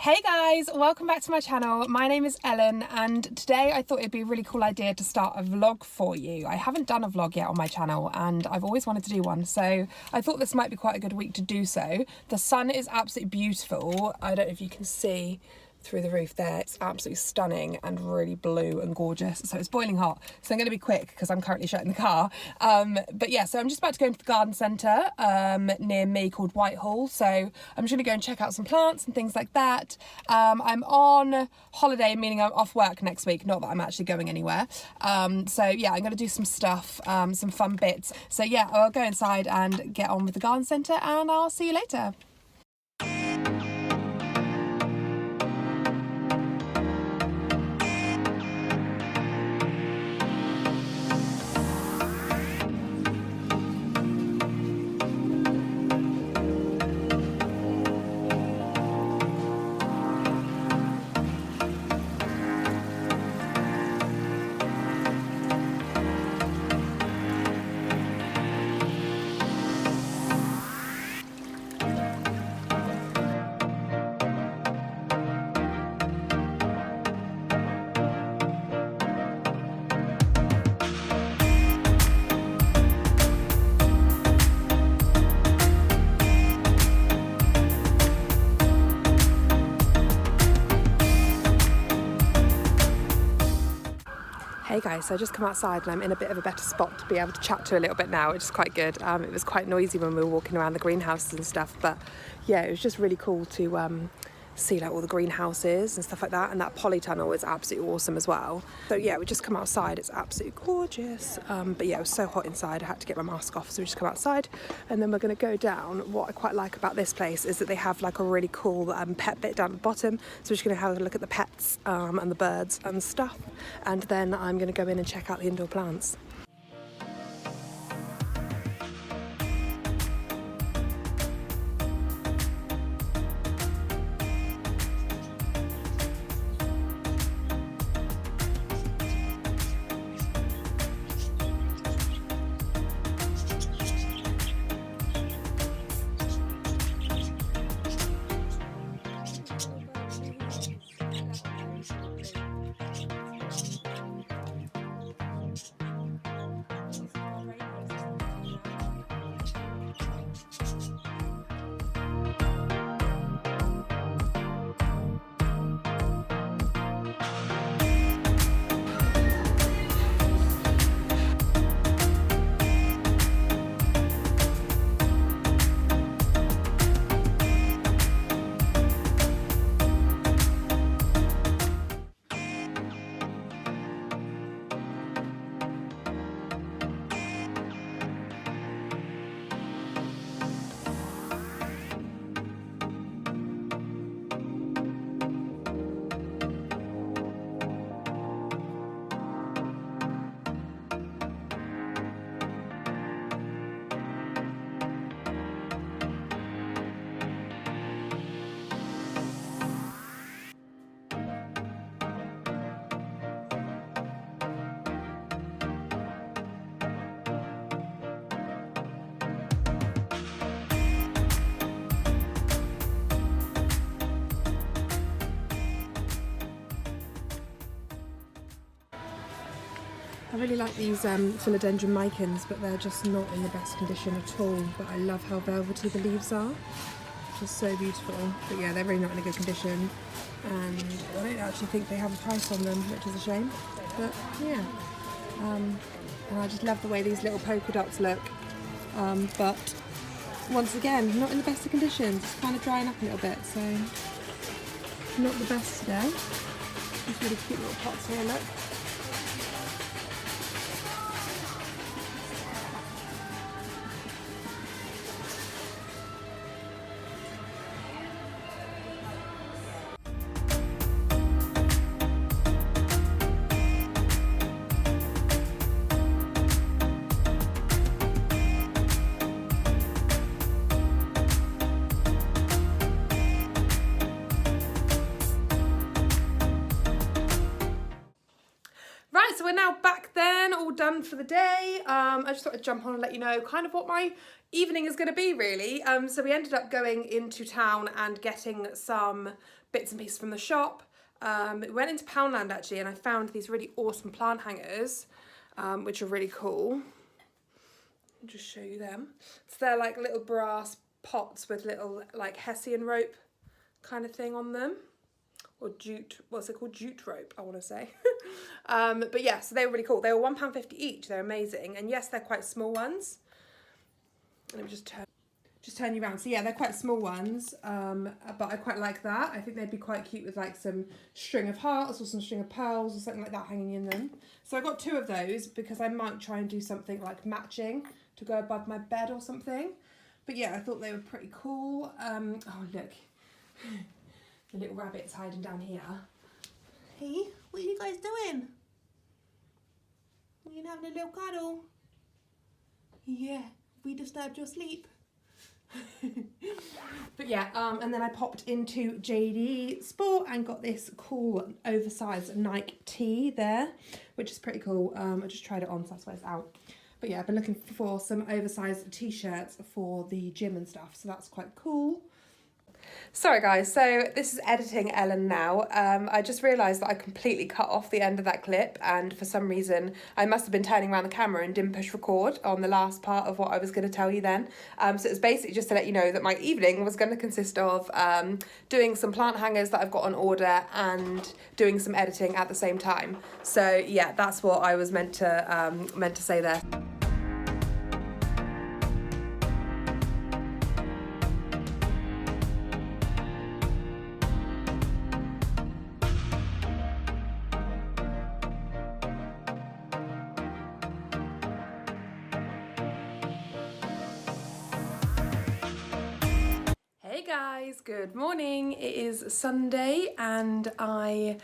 Hey guys, welcome back to my channel. My name is Ellen and today I thought it'd be a really cool idea to start a vlog for you. I haven't done a vlog yet on my channel and I've always wanted to do one, so I thought this might be quite a good week to do so. The sun is absolutely beautiful. I don't know if you can see through the roof there. It's absolutely stunning and really blue and gorgeous. So it's boiling hot. So I'm going to be quick because I'm currently shut in the car. But yeah, so I'm just about to go into the garden centre near me called Whitehall. So I'm just going to go and check out some plants and things like that. I'm on holiday, meaning I'm off work next week. Not that I'm actually going anywhere. So yeah, I'm going to do some stuff, some fun bits. So yeah, I'll go inside and get on with the garden centre and I'll see you later. Hey guys, so I just come outside and I'm in a bit of a better spot to be able to chat to a little bit now, which is quite good. It was quite noisy when we were walking around the greenhouses and stuff, but yeah, it was just really cool to see like all the greenhouses and stuff like that, and that polytunnel is absolutely awesome as well. So yeah, we just come outside, it's absolutely gorgeous. But yeah, it was so hot inside, I had to get my mask off, so we just come outside and then we're going to go down. What I quite like about this place is that they have like a really cool pet bit down at the bottom, so we're just going to have a look at the pets and the birds and stuff, and then I'm going to go in and check out the indoor plants. I really like these philodendron micans, but they're just not in the best condition at all. But I love how velvety the leaves are, just so beautiful. But yeah, they're really not in a good condition, and I don't actually think they have a price on them, which is a shame. But yeah, and I just love the way these little polka dots look. But once again, not in the best of conditions. It's kind of drying up a little bit, so not the best today. These really cute little pots here, look. So we're now back then, all done for the day. I just thought I'd jump on and let you know kind of what my evening is going to be really. So we ended up going into town and getting some bits and pieces from the shop. We went into Poundland actually, and I found these really awesome plant hangers, which are really cool. I'll just show you them. So they're like little brass pots with little like hessian rope kind of thing on them, or jute, what's it called, jute rope I want to say. But yeah, so they were really cool. They were £1.50 each. They're amazing, and yes, they're quite small ones. Let me just turn you around. So yeah, they're quite small ones, but I quite like that. I think they'd be quite cute with like some string of hearts or some string of pearls or something like that hanging in them. So I got 2 of those because I might try and do something like matching to go above my bed or something. But yeah, I thought they were pretty cool. Oh look, the little rabbit's hiding down here. Hey, what are you guys doing? Are you having a little cuddle? Yeah, we disturbed your sleep. But yeah, and then I popped into JD Sport and got this cool oversized Nike tee there, which is pretty cool. I just tried it on, so that's why it's out. But yeah, I've been looking for some oversized t-shirts for the gym and stuff, so that's quite cool. Sorry guys, so this is editing Ellen now. I just realised that I completely cut off the end of that clip, and for some reason I must have been turning around the camera and didn't push record on the last part of what I was going to tell you then. So it was basically just to let you know that my evening was going to consist of doing some plant hangers that I've got on order and doing some editing at the same time. So yeah, that's what I was meant to say there. Hey guys, good morning. It is Sunday and I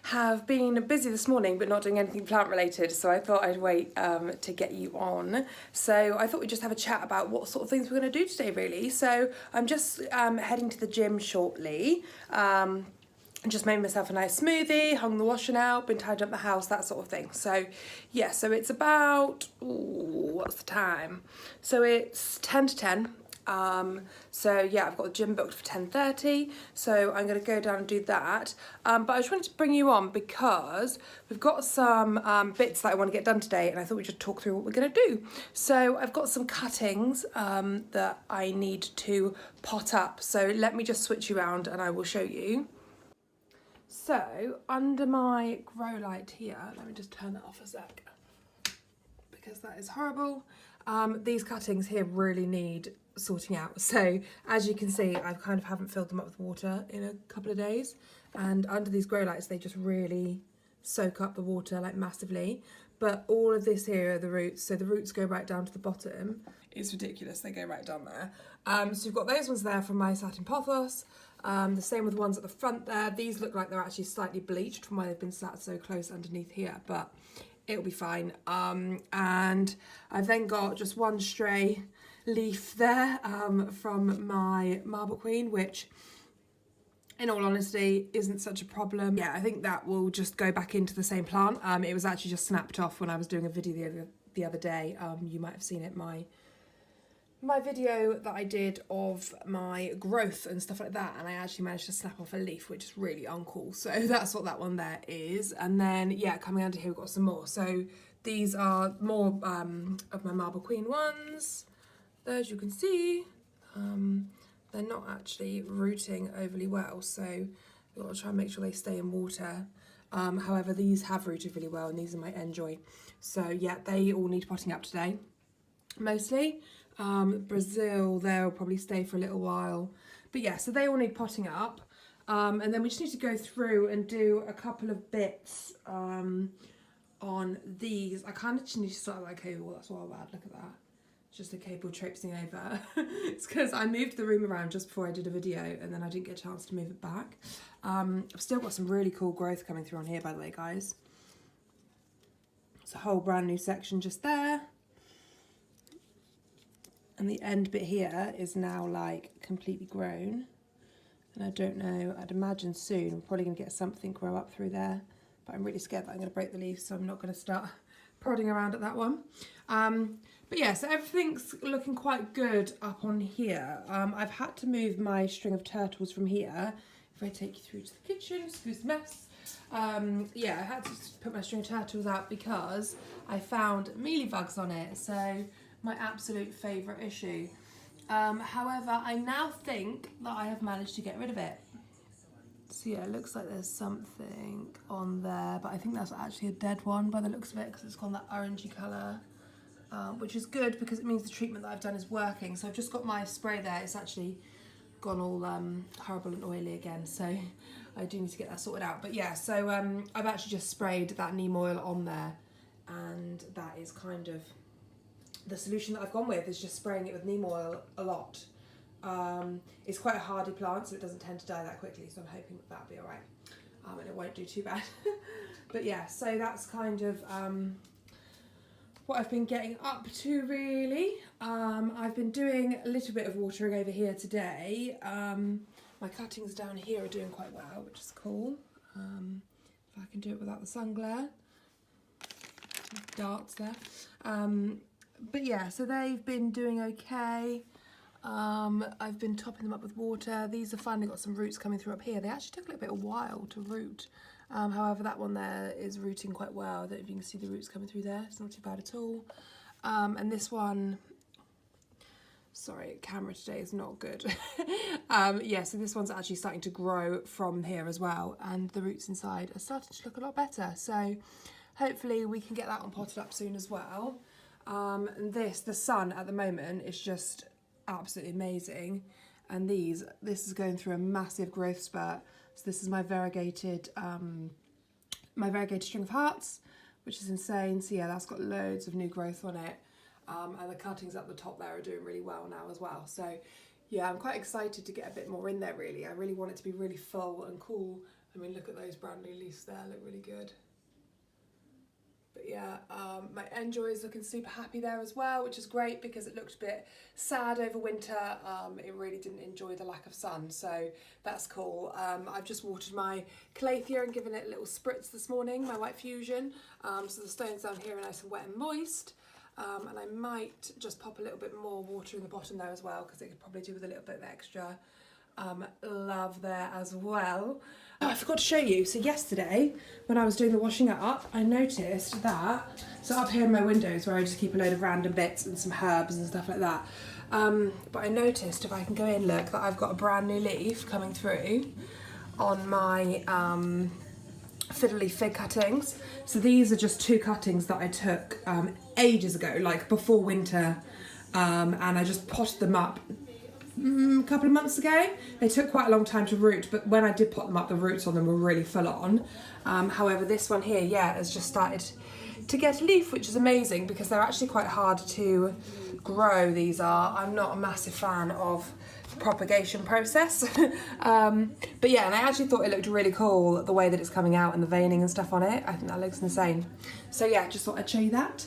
have been busy this morning but not doing anything plant related, so I thought I'd wait to get you on. So I thought we'd just have a chat about what sort of things we're going to do today really. So I'm just heading to the gym shortly. Just made myself a nice smoothie, hung the washing out, been tidying up the house, that sort of thing. So yeah, so it's about, what's the time? So it's 10 to 10. So yeah, I've got the gym booked for 10:30, so I'm going to go down and do that. But I just wanted to bring you on because we've got some bits that I want to get done today, and I thought we'd just talk through what we're going to do. So I've got some cuttings that I need to pot up, so let me just switch you around and I will show you. So under my grow light here, let me just turn that off a sec because that is horrible. These cuttings here really need sorting out. So as you can see, I kind of haven't filled them up with water in a couple of days, and under these grow lights they just really soak up the water like massively. But all of this here are the roots, so the roots go right down to the bottom. It's ridiculous, they go right down there. So you've got those ones there from my satin pothos. The same with the ones at the front there. These look like they're actually slightly bleached from where they've been sat so close underneath here, but it'll be fine. And I've then got just one stray leaf there from my Marble Queen, which in all honesty isn't such a problem. Yeah, I think that will just go back into the same plant. It was actually just snapped off when I was doing a video the other day. You might have seen it, my video that I did of my growth and stuff like that, and I actually managed to snap off a leaf, which is really uncool. So that's what that one there is. And then yeah, coming under here we've got some more. So these are more of my Marble Queen ones. As you can see, they're not actually rooting overly well, so we've got to try and make sure they stay in water. However, these have rooted really well, and these are my Enjoy. So yeah, they all need potting up today, mostly. Brazil, they'll probably stay for a little while. But yeah, so they all need potting up. And then we just need to go through and do a couple of bits on these. I kind of just need to start that cable, that's why bad, look at that. Just a cable traipsing over. It's because I moved the room around just before I did a video and then I didn't get a chance to move it back. I've still got some really cool growth coming through on here, by the way, guys. It's a whole brand new section just there. And the end bit here is now like completely grown. And I don't know, I'd imagine soon I'm probably going to get something grow up through there. But I'm really scared that I'm going to break the leaves, so I'm not going to start prodding around at that one. But yeah, so everything's looking quite good up on here. I've had to move my string of turtles from here. If I take you through to the kitchen, excuse the mess. Yeah, I had to put my string of turtles out because I found mealybugs on it. So my absolute favourite issue. However, I now think that I have managed to get rid of it. So yeah, it looks like there's something on there, but I think that's actually a dead one by the looks of it because it's gone that orangey colour, which is good because it means the treatment that I've done is working. So I've just got my spray there. It's actually gone all horrible and oily again, so I do need to get that sorted out. But yeah, so I've actually just sprayed that neem oil on there, and that is kind of the solution that I've gone with, is just spraying it with neem oil a lot. It's quite a hardy plant, so it doesn't tend to die that quickly, so I'm hoping that that'll be alright, and it won't do too bad. But yeah, so that's kind of what I've been getting up to, really. I've been doing a little bit of watering over here today. My cuttings down here are doing quite well, which is cool. If I can do it without the sun glare. Darts there. But yeah, so they've been doing okay. I've been topping them up with water. These have finally got some roots coming through up here. They actually took a little bit of a while to root. However, that one there is rooting quite well. I don't know if you can see the roots coming through there. It's not too bad at all. And this one, sorry, camera today is not good. Yeah, so this one's actually starting to grow from here as well. And the roots inside are starting to look a lot better. So hopefully we can get that one potted up soon as well. And this, the sun at the moment is just absolutely amazing. And this is going through a massive growth spurt. So this is my variegated string of hearts, which is insane. So yeah, that's got loads of new growth on it. And the cuttings up the top there are doing really well now as well. So yeah, I'm quite excited to get a bit more in there, really. I really want it to be really full and cool. I mean, look at those brand new leaves there, look really good. But yeah, my Enjoy is looking super happy there as well, which is great because it looked a bit sad over winter. It really didn't enjoy the lack of sun, so that's cool. I've just watered my Calathea and given it a little spritz this morning, my White Fusion. So the stones down here are nice and wet and moist. And I might just pop a little bit more water in the bottom there as well, because it could probably do with a little bit of extra love there as well. Oh, I forgot to show you. So yesterday, when I was doing the washing up, I noticed that, so up here in my windows where I just keep a load of random bits and some herbs and stuff like that, but I noticed, if I can go in, look, that I've got a brand new leaf coming through on my fiddly fig cuttings. So these are just 2 cuttings that I took ages ago, like before winter, and I just potted them up a couple of months ago. They took quite a long time to root, but when I did pot them up, the roots on them were really full on. However, this one here, yeah, has just started to get a leaf, which is amazing because they're actually quite hard to grow. These are. I'm not a massive fan of the propagation process. But yeah, and I actually thought it looked really cool, the way that it's coming out and the veining and stuff on it. I think that looks insane. So yeah, just thought I'd show you that.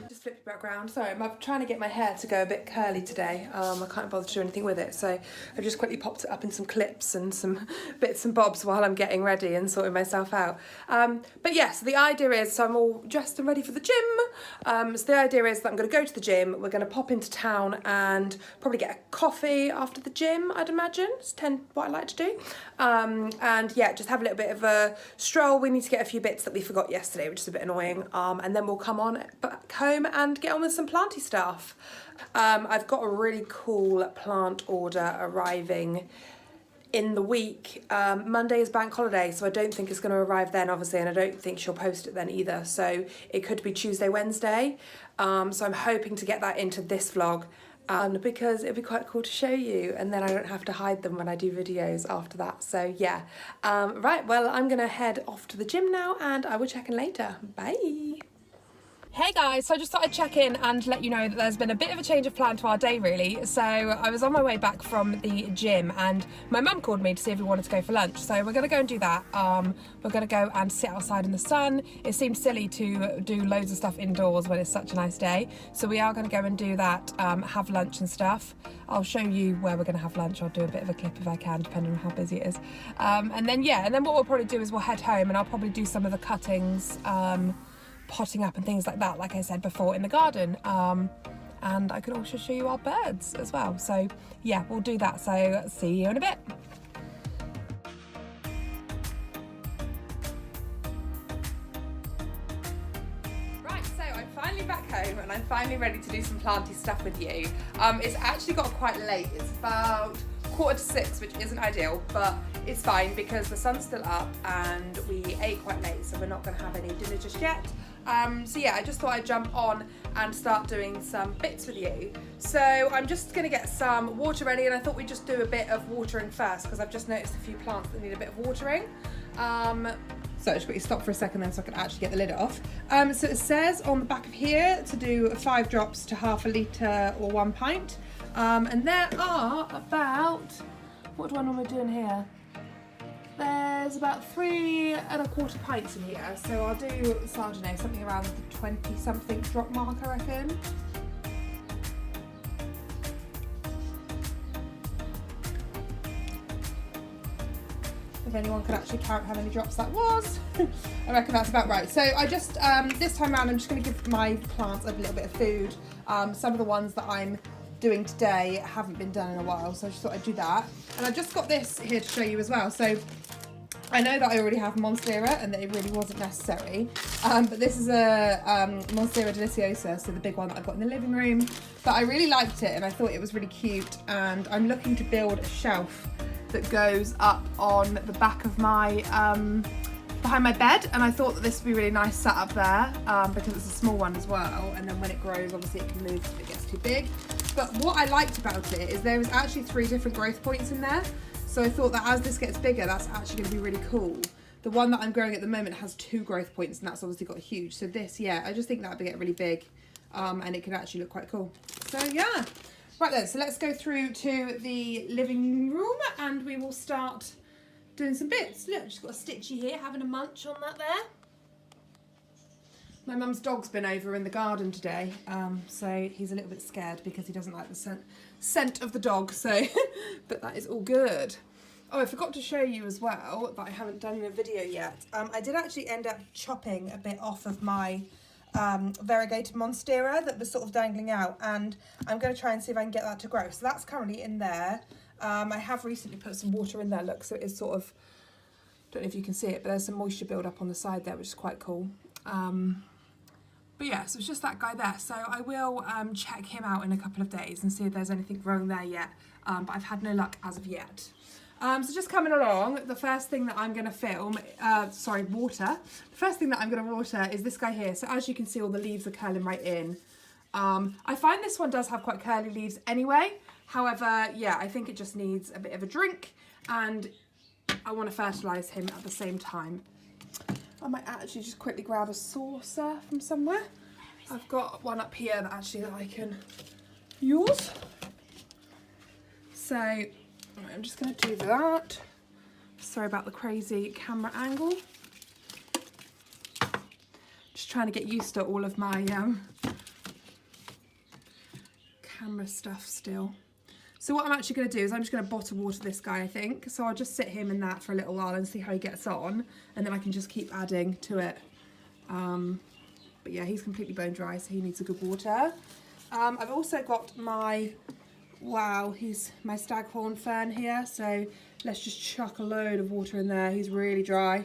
Just flip the background. Sorry, I'm trying to get my hair to go a bit curly today. I can't bother to do anything with it, so I've just quickly popped it up in some clips and some bits and bobs while I'm getting ready and sorting myself out. But yeah, so the idea is, so I'm all dressed and ready for the gym. So the idea is that I'm going to go to the gym. We're going to pop into town and probably get a coffee after the gym, I'd imagine. It's what I like to do. And yeah, just have a little bit of a stroll. We need to get a few bits that we forgot yesterday, which is a bit annoying. And then we'll come on back home and get on with some planty stuff. I've got a really cool plant order arriving in the week. Monday is bank holiday, so I don't think it's going to arrive then, obviously, and I don't think she'll post it then either. So it could be Tuesday, Wednesday. So I'm hoping to get that into this vlog. Because it'd be quite cool to show you, and then I don't have to hide them when I do videos after that. So yeah, right, well, I'm gonna head off to the gym now and I will check in later. Bye. Hey guys, so I just thought I'd check in and let you know that there's been a bit of a change of plan to our day, really. So I was on my way back from the gym and my mum called me to see if we wanted to go for lunch. So we're gonna go and do that. We're gonna go and sit outside in the sun. It seems silly to do loads of stuff indoors when it's such a nice day. So we are gonna go and do that, have lunch and stuff. I'll show you where we're gonna have lunch. I'll do a bit of a clip if I can, depending on how busy it is. And then what we'll probably do is we'll head home and I'll probably do some of the cuttings potting up and things like that, like I said before, in the garden. And I could also show you our birds as well. So yeah, we'll do that. So see you in a bit. Right, so I'm finally back home and I'm finally ready to do some planty stuff with you. It's actually got quite late. It's about 5:45, which isn't ideal, but it's fine because the sun's still up and we ate quite late, so we're not going to have any dinner just yet. So yeah, I just thought I'd jump on and start doing some bits with you. So I'm just going to get some water ready, and I thought we'd just do a bit of watering first because I've just noticed a few plants that need a bit of watering. So just quickly stop for a second then so I can actually get the lid off. So it says on the back of here to do 5 drops to half a litre or 1 pint. And there are about, what do I normally do in here? There's about 3 1/4 pints in here, so I'll do, so I don't know, something around the 20 something drop mark, I reckon. If anyone could actually count how many drops that was, I reckon that's about right. So I just, this time around, I'm just going to give my plants a little bit of food. Some of the ones that I'm doing today haven't been done in a while, so I just thought I'd do that. And I just got this here to show you as well. So I know that I already have Monstera and that it really wasn't necessary, but this is a Monstera deliciosa, so the big one that I've got in the living room. But I really liked it and I thought it was really cute, and I'm looking to build a shelf that goes up on the back of my behind my bed, and I thought that this would be really nice set up there because it's a small one as well, and then when it grows obviously it can move if it gets too big. But what I liked about it is there was actually 3 different growth points in there, so I thought that as this gets bigger that's actually going to be really cool. The one that I'm growing at the moment has 2 growth points and that's obviously got huge, so this, yeah, I just think that would get really big and it could actually look quite cool. So yeah, right then, so let's go through to the living room and we will start doing some bits. Look, just got a Stitchy here having a munch on that there. My mum's dog's been over in the garden today, so he's a little bit scared because he doesn't like the scent of the dog, so, but that is all good. Oh, I forgot to show you as well, that I haven't done in a video yet. I did actually end up chopping a bit off of my variegated Monstera that was sort of dangling out, and I'm going to try and see if I can get that to grow. So that's currently in there. I have recently put some water in there, look, so it is sort of, don't know if you can see it, but there's some moisture build up on the side there, which is quite cool. But yeah, so it's just that guy there. So I will check him out in a couple of days and see if there's anything growing there yet. But I've had no luck as of yet. So just coming along, the first thing that I'm going to water. The first thing that I'm going to water is this guy here. So as you can see, all the leaves are curling right in. I find this one does have quite curly leaves anyway. However, yeah, I think it just needs a bit of a drink and I want to fertilise him at the same time. I might actually just quickly grab a saucer from somewhere. I've got one up here that I can use. So I'm just going to do that. Sorry about the crazy camera angle. Just trying to get used to all of my camera stuff still. So what I'm actually going to do is I'm just going to bottle water this guy, I think. So I'll just sit him in that for a little while and see how he gets on. And then I can just keep adding to it. But yeah, he's completely bone dry, so he needs a good water. I've also got my, he's my staghorn fern here. So let's just chuck a load of water in there. He's really dry.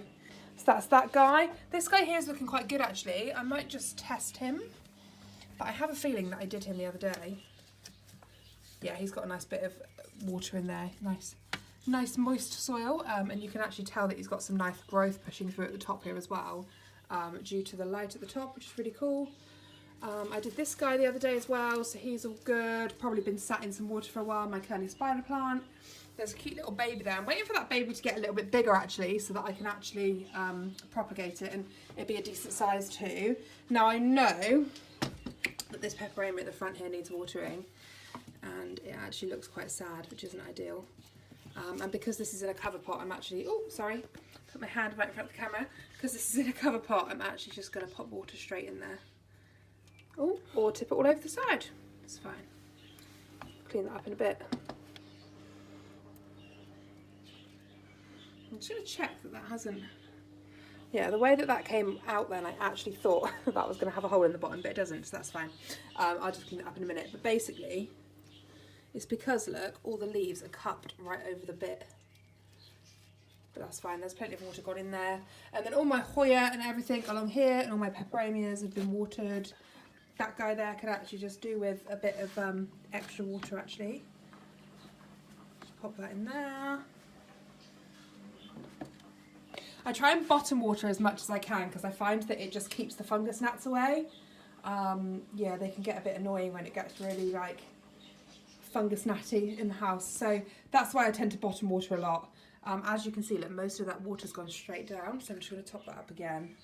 So that's that guy. This guy here is looking quite good actually. I might just test him. But I have a feeling that I did him the other day. Yeah, he's got a nice bit of water in there, nice moist soil, and you can actually tell that he's got some nice growth pushing through at the top here as well, due to the light at the top, which is really cool. I did this guy the other day as well, so he's all good, probably been sat in some water for a while, my curly spider plant. There's a cute little baby there. I'm waiting for that baby to get a little bit bigger actually, so that I can actually propagate it and it'd be a decent size too. Now I know that this peperomia at the front here needs watering, and it actually looks quite sad, which isn't ideal. And because this is in a cover pot, I'm actually, put my hand right in front of the camera. Because this is in a cover pot, I'm actually just going to pop water straight in there. Oh, or tip it all over the side. It's fine. Clean that up in a bit. I'm just going to check that hasn't Yeah, the way that that came out then, I actually thought that was going to have a hole in the bottom, but it doesn't, so that's fine. I'll just clean it up in a minute. But basically, it's because, look, all the leaves are cupped right over the bit. But that's fine, there's plenty of water gone in there. And then all my Hoya and everything along here, and all my peperomias have been watered. That guy there could actually just do with a bit of extra water, actually. Just pop that in there. I try and bottom water as much as I can because I find that it just keeps the fungus gnats away. Yeah, they can get a bit annoying when it gets really like fungus gnatty in the house. So that's why I tend to bottom water a lot. As you can see, look, most of that water's gone straight down. So I'm just going to top that up again.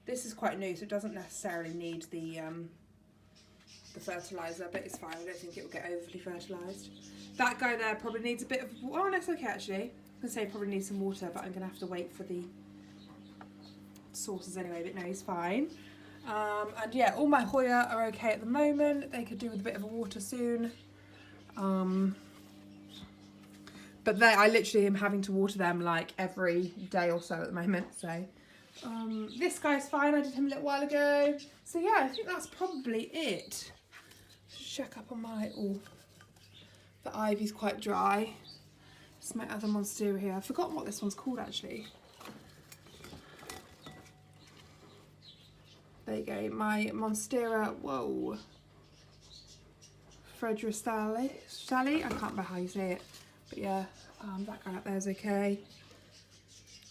This is quite new, so it doesn't necessarily need the fertiliser, but it's fine. I don't think it will get overly fertilised. That guy there probably needs a bit of, oh, that's okay actually. I was going to say probably needs some water, but I'm going to have to wait for the sources anyway, but no, he's fine. And yeah, all my Hoya are okay at the moment. They could do with a bit of water soon. But I literally am having to water them like every day or so at the moment, so. This guy's fine, I did him a little while ago. So yeah, I think that's probably it. Just check up on my, oh, the ivy's quite dry. This is my other monstera here. I've forgotten what this one's called actually. There you go, my monstera, whoa. Frederick Sally, I can't remember how you say it. But yeah, that guy up there is okay.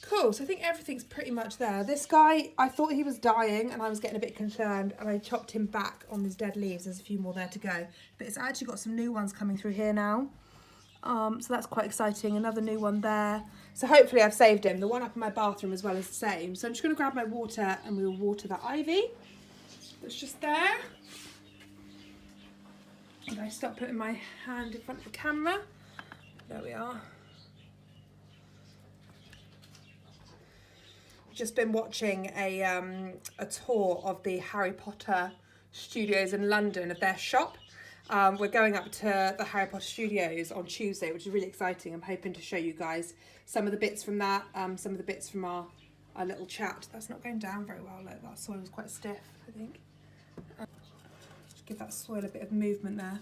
Cool, so I think everything's pretty much there. This guy, I thought he was dying and I was getting a bit concerned and I chopped him back on his dead leaves. There's a few more there to go. But it's actually got some new ones coming through here now. So that's quite exciting. Another new one there. So hopefully I've saved him. The one up in my bathroom as well is the same. So I'm just going to grab my water and we will water that ivy that's just there. And I stop putting my hand in front of the camera. There we are. Just been watching a tour of the Harry Potter studios in London, of their shop. We're going up to the Harry Potter studios on Tuesday, which is really exciting. I'm hoping to show you guys some of the bits from that, some of the bits from our little chat. That's not going down very well, look, that soil was quite stiff, I think. Just give that soil a bit of movement there.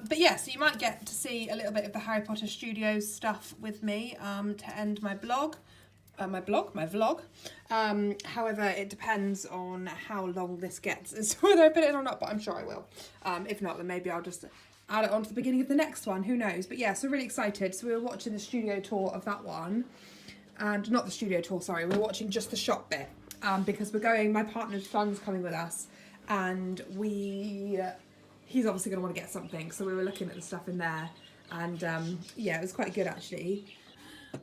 But yeah, so you might get to see a little bit of the Harry Potter studios stuff with me to end my blog. My vlog. However, it depends on how long this gets as to whether I put it in or not, but I'm sure I will. If not, then maybe I'll just add it on to the beginning of the next one, who knows. But yeah, so really excited. So we were watching the studio tour of that one, and not the studio tour, sorry, we were watching just the shop bit, because we're going, my partner's son's coming with us, and he's obviously going to want to get something, so we were looking at the stuff in there, and yeah, it was quite good actually.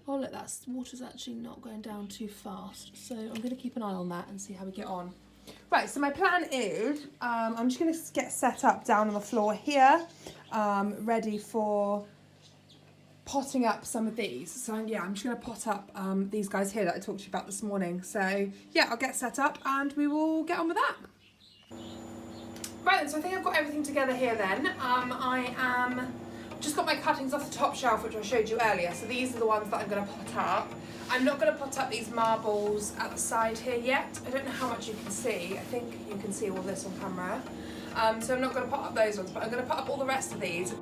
Oh look, that water's actually not going down too fast, so I'm going to keep an eye on that and see how we get on. Right, so my plan is, I'm just going to get set up down on the floor here, ready for potting up some of these. So yeah, I'm just going to pot up these guys here that I talked to you about this morning. So yeah, I'll get set up and we will get on with that. Right then, so I think I've got everything together here then. Just got my cuttings off the top shelf, which I showed you earlier. So these are the ones that I'm going to pot up. I'm not going to pot up these marbles at the side here yet. I don't know how much you can see. I think you can see all this on camera. So I'm not going to pot up those ones, but I'm going to pot up all the rest of these.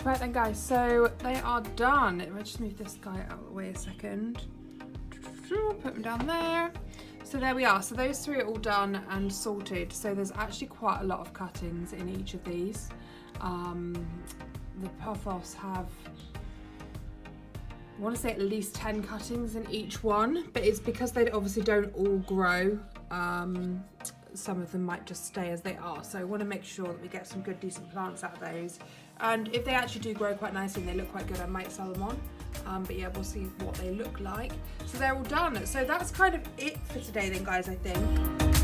Right then guys, so they are done. If I just move this guy out of the way a second. Put them down there. So there we are. So those three are all done and sorted. So there's actually quite a lot of cuttings in each of these. The puff-offs have, I want to say at least 10 cuttings in each one, but it's because they obviously don't all grow some of them might just stay as they are. So I want to make sure that we get some good decent plants out of those. And if they actually do grow quite nicely and they look quite good, I might sell them on. But yeah, we'll see what they look like. So they're all done. So that's kind of it for today then, guys, I think.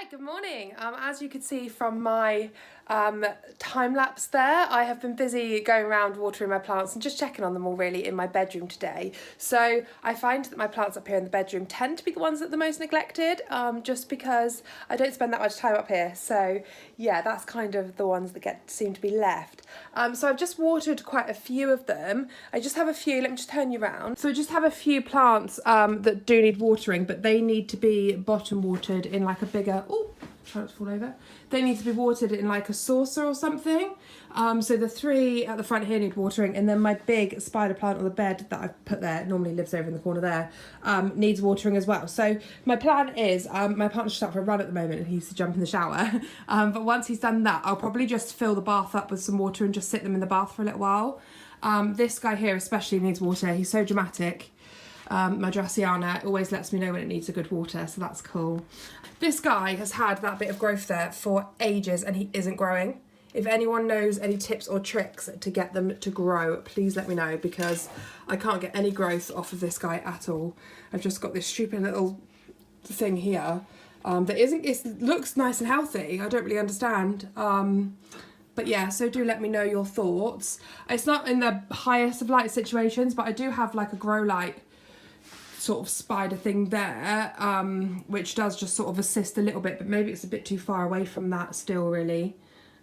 Good morning. As you can see from my time lapse there, I have been busy going around watering my plants and just checking on them all really in my bedroom today. So I find that my plants up here in the bedroom tend to be the ones that are the most neglected, just because I don't spend that much time up here. So yeah, that's kind of the ones that seem to be left. So I've just watered quite a few of them. I just have a few, let me just turn you around. So I just have a few plants that do need watering, but they need to be bottom watered in like a bigger, try not to fall over. They need to be watered in like a saucer or something. So the three at the front here need watering, and then my big spider plant on the bed that I've put there, normally lives over in the corner there, needs watering as well. So my plan is, my partner's just out for a run at the moment and he needs to jump in the shower. But once he's done that, I'll probably just fill the bath up with some water and just sit them in the bath for a little while. This guy here especially needs water. He's so dramatic. My Draciana always lets me know when it needs a good water, so that's cool. This guy has had that bit of growth there for ages and he isn't growing. If anyone knows any tips or tricks to get them to grow, please let me know, because I can't get any growth off of this guy at all. I've just got this stupid little thing here that it looks nice and healthy. I don't really understand. But yeah, so do let me know your thoughts. It's not in the highest of light situations, but I do have like a grow light sort of spider thing there, which does just sort of assist a little bit, but maybe it's a bit too far away from that still really.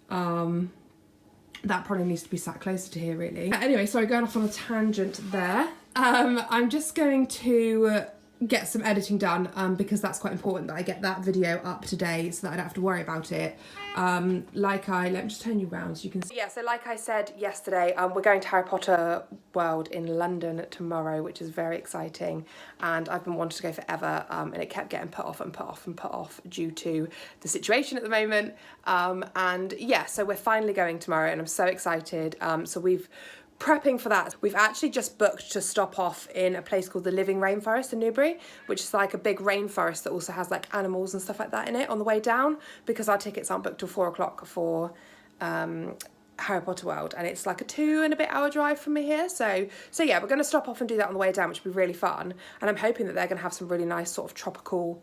That probably needs to be sat closer to here really. Anyway, sorry, going off on a tangent there. I'm just going to get some editing done because that's quite important that I get that video up today so that I don't have to worry about it. Let me just turn you around so you can see. Yeah, so like I said yesterday, we're going to Harry Potter World in London tomorrow, which is very exciting, and I've been wanting to go forever, and it kept getting put off and put off and put off due to the situation at the moment. And yeah, so we're finally going tomorrow and I'm so excited. So prepping for that, we've actually just booked to stop off in a place called the Living Rainforest in Newbury, which is like a big rainforest that also has like animals and stuff like that in it on the way down, because our tickets aren't booked till 4 o'clock for Harry Potter World, and it's like a 2 and a bit hour drive from me here. So yeah, we're going to stop off and do that on the way down, which will be really fun, and I'm hoping that they're going to have some really nice sort of tropical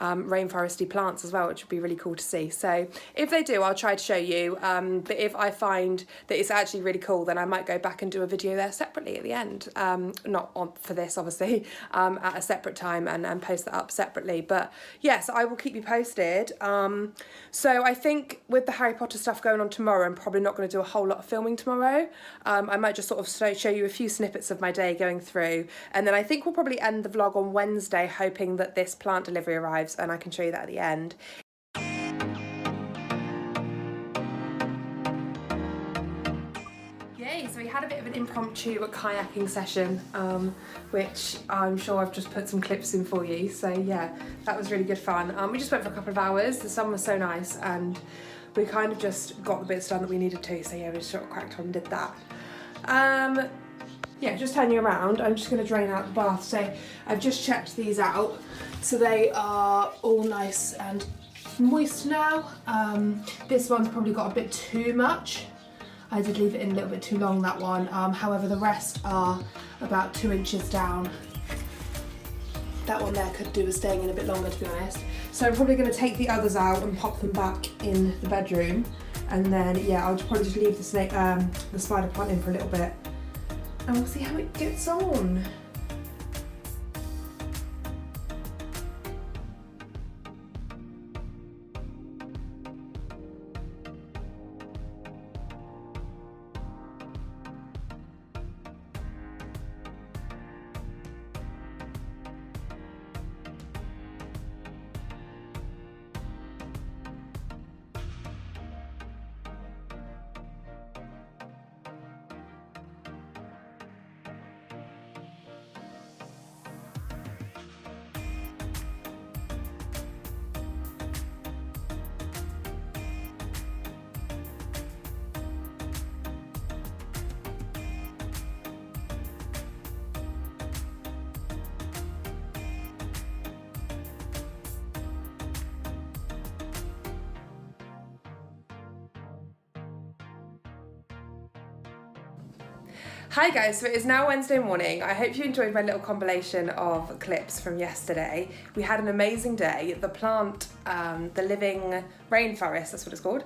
rainforesty plants as well, which would be really cool to see. So if they do, I'll try to show you, but if I find that it's actually really cool, then I might go back and do a video there separately at the end, not on for this obviously, at a separate time, and post that up separately. But yes, I will keep you posted. So I think with the Harry Potter stuff going on tomorrow, I'm probably not going to do a whole lot of filming tomorrow. I might just sort of show you a few snippets of my day going through, and then I think we'll probably end the vlog on Wednesday, hoping that this plant delivery arrives and I can show you that at the end. Yay, so we had a bit of an impromptu kayaking session, which I'm sure I've just put some clips in for you. So yeah, that was really good fun. We just went for a couple of hours. The sun was so nice and we kind of just got the bits done that we needed to. So yeah, we just sort of cracked on and did that. Yeah, just turn you around. I'm just going to drain out the bath. So I've just checked these out. So they are all nice and moist now. This one's probably got a bit too much. I did leave it in a little bit too long, that one. However, the rest are about 2 inches down. That one there could do with staying in a bit longer, to be honest. So I'm probably going to take the others out and pop them back in the bedroom. And then, yeah, I'll probably just leave the spider plant in for a little bit. And we'll see how it gets on. Hi guys, so it is now Wednesday morning. I hope you enjoyed my little compilation of clips from yesterday. We had an amazing day. The plant, the living rainforest, that's what it's called,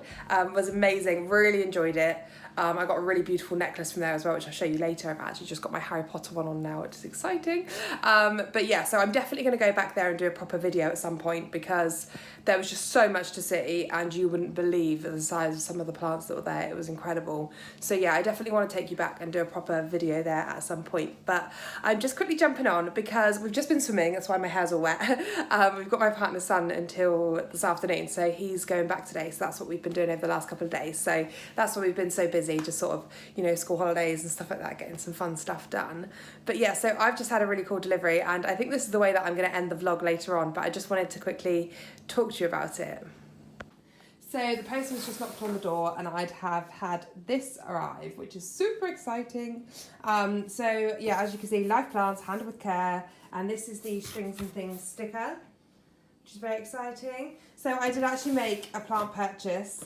was amazing. Really enjoyed it. I got a really beautiful necklace from there as well, which I'll show you later. I've actually just got my Harry Potter one on now, which is exciting. But yeah, so I'm definitely going to go back there and do a proper video at some point because there was just so much to see and you wouldn't believe the size of some of the plants that were there. It was incredible. So yeah, I definitely want to take you back and do a proper video there at some point. But I'm just quickly jumping on because we've just been swimming. That's why my hair's all wet. We've got my partner's son until this afternoon, so he's going back today. So that's what we've been doing over the last couple of days. So that's why we've been so busy, just sort of, you know, school holidays and stuff like that, getting some fun stuff done. But yeah, so I've just had a really cool delivery and I think this is the way that I'm going to end the vlog later on, but I just wanted to quickly talk to you about it. So the postman's just knocked on the door and I'd have had this arrive, which is super exciting. So yeah, as you can see, live plants, handled with care, and this is the strings and things sticker, which is very exciting. So I did actually make a plant purchase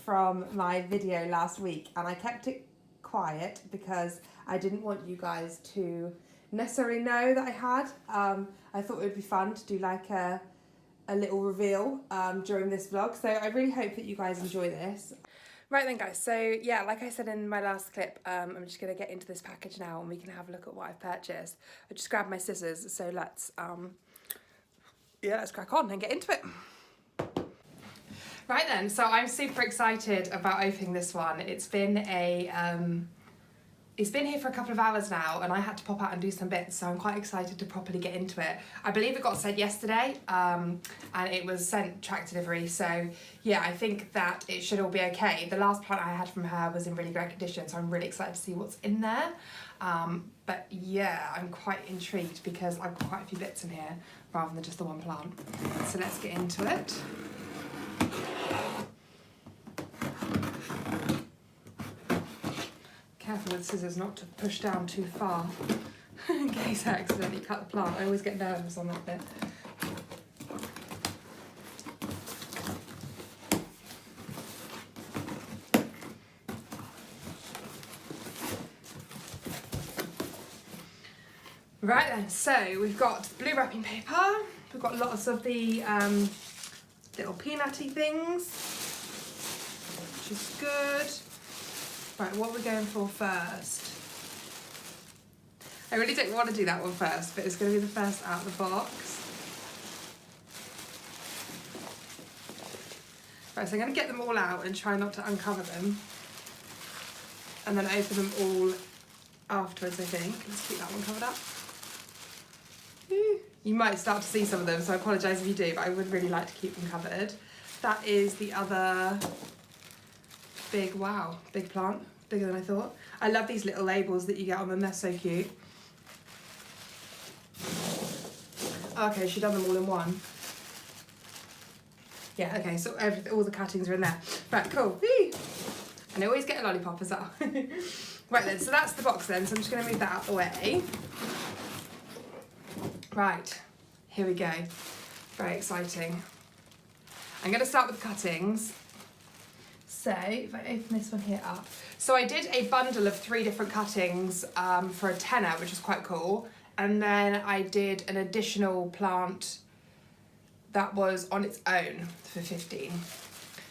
from my video last week, and I kept it quiet because I didn't want you guys to necessarily know that I had. I thought it would be fun to do like a little reveal during this vlog, so I really hope that you guys enjoy this. Right then guys, so yeah, like I said in my last clip, I'm just going to get into this package now and we can have a look at what I've purchased. I just grabbed my scissors, so let's crack on and get into it. Right then, so I'm super excited about opening this one. It's been here for a couple of hours now and I had to pop out and do some bits, so I'm quite excited to properly get into it. I believe it got sent yesterday and it was sent track delivery, so yeah, I think that it should all be okay. The last plant I had from her was in really great condition, so I'm really excited to see what's in there. But yeah, I'm quite intrigued because I've got quite a few bits in here rather than just the one plant. So let's get into it. Careful with scissors not to push down too far in case I accidentally cut the plant. I always get nervous on that bit. Right then, so we've got blue wrapping paper. We've got lots of the little peanutty things, which is good. Right, what are we going for first? I really don't want to do that one first, but it's going to be the first out of the box. Right, so I'm going to get them all out and try not to uncover them. And then open them all afterwards, I think. Let's keep that one covered up. You might start to see some of them, so I apologise if you do, but I would really like to keep them covered. That is the other big plant, bigger than I thought. I love these little labels that you get on them, they're so cute. Okay, she's done them all in one. Yeah, okay, so all the cuttings are in there. Right, cool. Whee! And I always get a lollipop as well. Right then, so that's the box then, so I'm just going to move that out of the way. Right, here we go. Very exciting. I'm going to start with the cuttings. So if I open this one here up. So I did a bundle of 3 different cuttings for a tenner, which was quite cool. And then I did an additional plant that was on its own for 15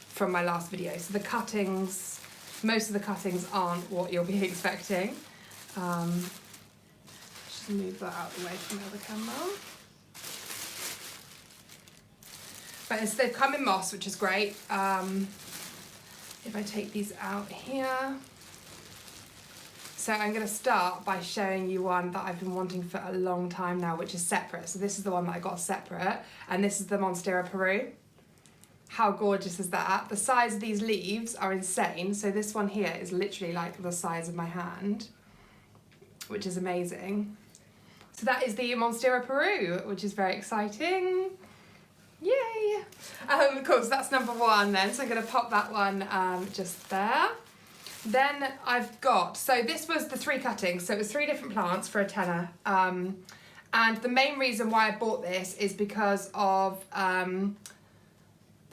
from my last video. So the cuttings, most of the cuttings aren't what you'll be expecting. Just move that out of the way from the other camera. Right, so they've come in moss, which is great. If I take these out here. So I'm going to start by showing you one that I've been wanting for a long time now, which is separate. So this is the one that I got separate, and this is the Monstera Peru. How gorgeous is that? The size of these leaves are insane. So this one here is literally like the size of my hand, which is amazing. So that is the Monstera Peru, which is very exciting. Yay! Cool, so that's number 1 then. So I'm going to pop that one just there. Then I've got, so this was the 3 cuttings. So it was 3 different plants for a tenner. And the main reason why I bought this is because of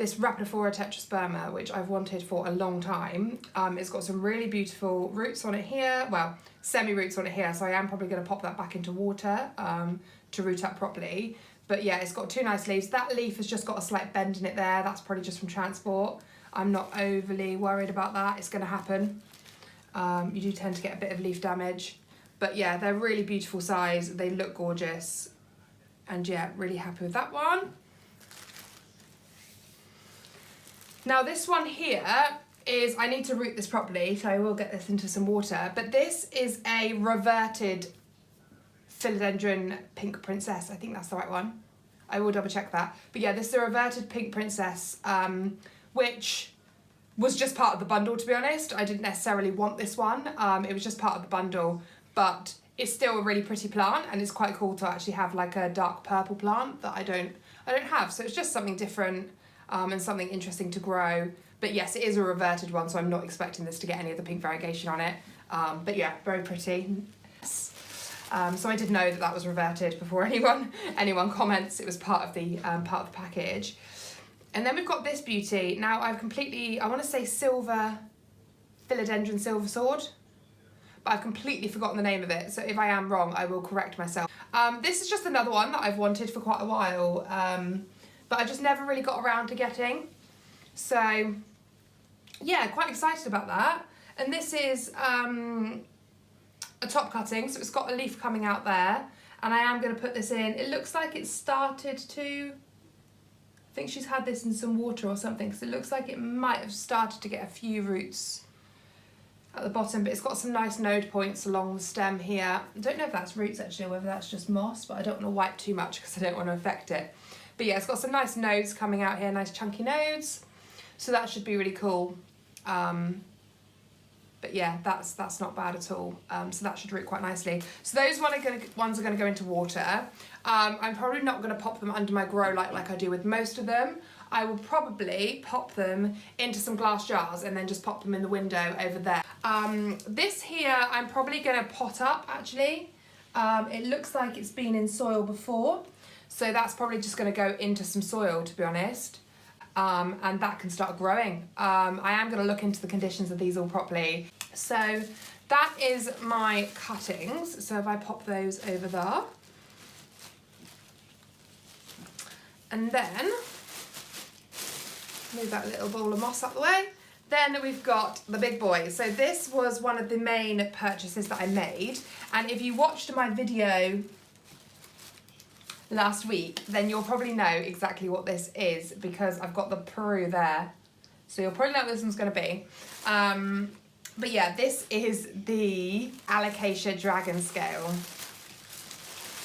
this Rhapidiflora tetrasperma, which I've wanted for a long time. It's got some really beautiful roots on it here, well, semi-roots on it here, so I am probably going to pop that back into water to root up properly. But yeah, it's got 2 nice leaves. That leaf has just got a slight bend in it there. That's probably just from transport. I'm not overly worried about that. It's going to happen. You do tend to get a bit of leaf damage. But yeah, they're really beautiful size. They look gorgeous. And yeah, really happy with that one. Now this one here is, I need to root this properly, so I will get this into some water. But this is a reverted Philodendron Pink Princess. I think that's the right one. I will double check that. But yeah, this is a reverted Pink Princess, which was just part of the bundle, to be honest. I didn't necessarily want this one. It was just part of the bundle, but it's still a really pretty plant, and it's quite cool to actually have like a dark purple plant that I don't have. So it's just something different and something interesting to grow. But yes, it is a reverted one, so I'm not expecting this to get any of the pink variegation on it. But yeah, very pretty. So I did know that that was reverted before anyone comments. It was part of the package. And then we've got this beauty. Now I want to say silver Philodendron Silver Sword, but I've completely forgotten the name of it. So if I am wrong, I will correct myself. This is just another one that I've wanted for quite a while, but I just never really got around to getting. So yeah, quite excited about that. And this is a top cutting, so it's got a leaf coming out there, and I am going to put this in. It looks like it's started to, I think she's had this in some water or something, because it looks like it might have started to get a few roots at the bottom, but it's got some nice node points along the stem here. I don't know if that's roots actually, or whether that's just moss, but I don't want to wipe too much because I don't want to affect it. But yeah, it's got some nice nodes coming out here, nice chunky nodes, so that should be really cool. But yeah, that's not bad at all. So that should root quite nicely. So those ones are going to go into water. I'm probably not going to pop them under my grow light like I do with most of them. I will probably pop them into some glass jars and then just pop them in the window over there. This here, I'm probably going to pot up actually. It looks like it's been in soil before. So that's probably just going to go into some soil, to be honest. And that can start growing. I am going to look into the conditions of these all properly. So that is my cuttings. So if I pop those over there. And then move that little ball of moss out the way. Then we've got the big boy. So this was one of the main purchases that I made. And if you watched my video last week, then you'll probably know exactly what this is, because I've got the Peru there. So you'll probably know what this one's going to be. But yeah, this is the Alocasia Dragon Scale.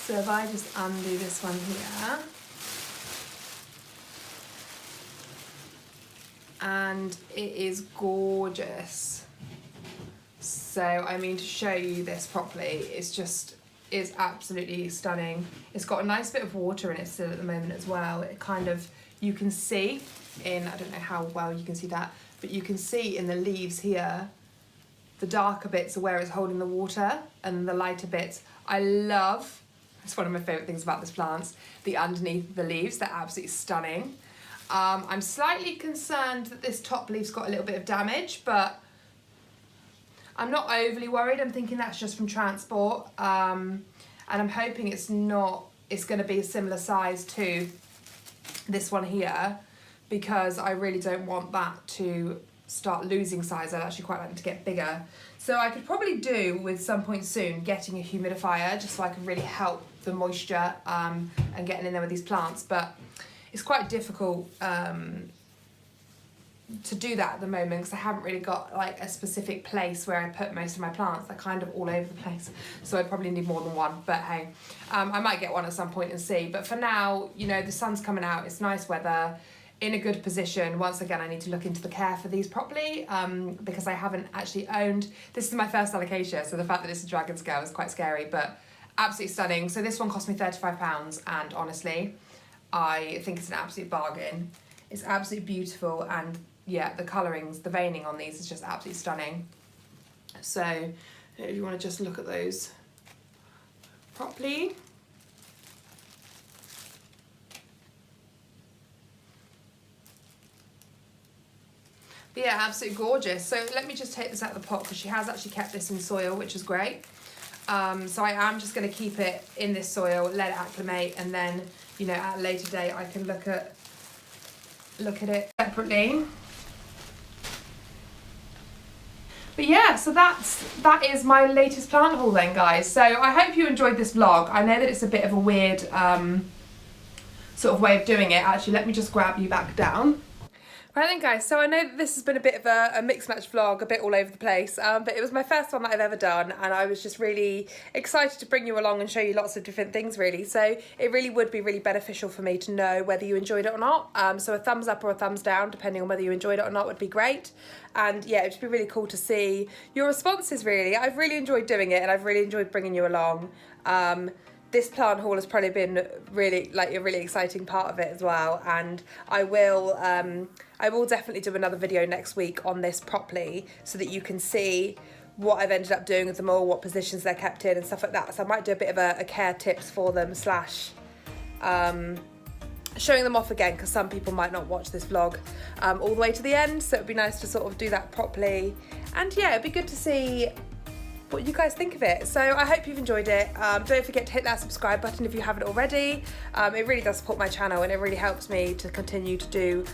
So if I just undo this one here. And it is gorgeous. So, I mean, to show you this properly, is absolutely stunning. It's got a nice bit of water in it still at the moment as well. It kind of, you can see in, I don't know how well you can see that, but you can see in the leaves here, the darker bits are where it's holding the water, and the lighter bits. I love, it's one of my favourite things about this plant, the underneath the leaves. They're absolutely stunning. I'm slightly concerned that this top leaf's got a little bit of damage, but I'm not overly worried. I'm thinking that's just from transport, and I'm hoping it's going to be a similar size to this one here, because I really don't want that to start losing size. I'd actually quite like them to get bigger. So I could probably do with some point soon getting a humidifier, just so I can really help the moisture and getting in there with these plants, but it's quite difficult to do that at the moment, because I haven't really got like a specific place where I put most of my plants. They're kind of all over the place, so I probably need more than one, but hey, I might get one at some point and see. But for now, you know, the sun's coming out, it's nice weather, in a good position. Once again, I need to look into the care for these properly, because I haven't actually owned, this is my first alocasia, so the fact that it's a dragon scale is quite scary, but absolutely stunning. So this one cost me £35, and honestly, I think it's an absolute bargain. It's absolutely beautiful, and yeah, the colourings, the veining on these is just absolutely stunning. So if you want to just look at those properly. But yeah, absolutely gorgeous. So let me just take this out of the pot because she has actually kept this in soil, which is great. So I am just going to keep it in this soil, let it acclimate, and then, you know, at a later date I can look at it separately. But yeah, so that is my latest plant haul then, guys. So I hope you enjoyed this vlog. I know that it's a bit of a weird sort of way of doing it. Actually, let me just grab you back down. Right then, guys, so I know that this has been a bit of a mixed match vlog, a bit all over the place, but it was my first one that I've ever done, and I was just really excited to bring you along and show you lots of different things, really. So it really would be really beneficial for me to know whether you enjoyed it or not. So a thumbs up or a thumbs down, depending on whether you enjoyed it or not, would be great. And yeah, it'd be really cool to see your responses, really. I've really enjoyed doing it, and I've really enjoyed bringing you along. This plant haul has probably been really a really exciting part of it as well, and I will definitely do another video next week on this properly so that you can see what I've ended up doing with them all, what positions they're kept in and stuff like that. So I might do a bit of a care tips for them slash showing them off again, because some people might not watch this vlog all the way to the end, so it'd be nice to sort of do that properly. And yeah, it'd be good to see what you guys think of it. So I hope you've enjoyed it. Don't forget to hit that subscribe button if you haven't already. It really does support my channel, and it really helps me to continue to do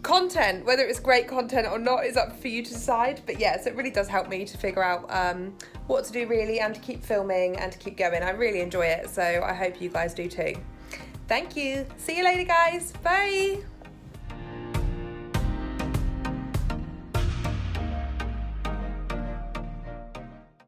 content. Whether it's great content or not is up for you to decide, but yeah, so it really does help me to figure out what to do, really, and to keep filming and to keep going. I really enjoy it, so I hope you guys do too. Thank you. See you later, guys. Bye.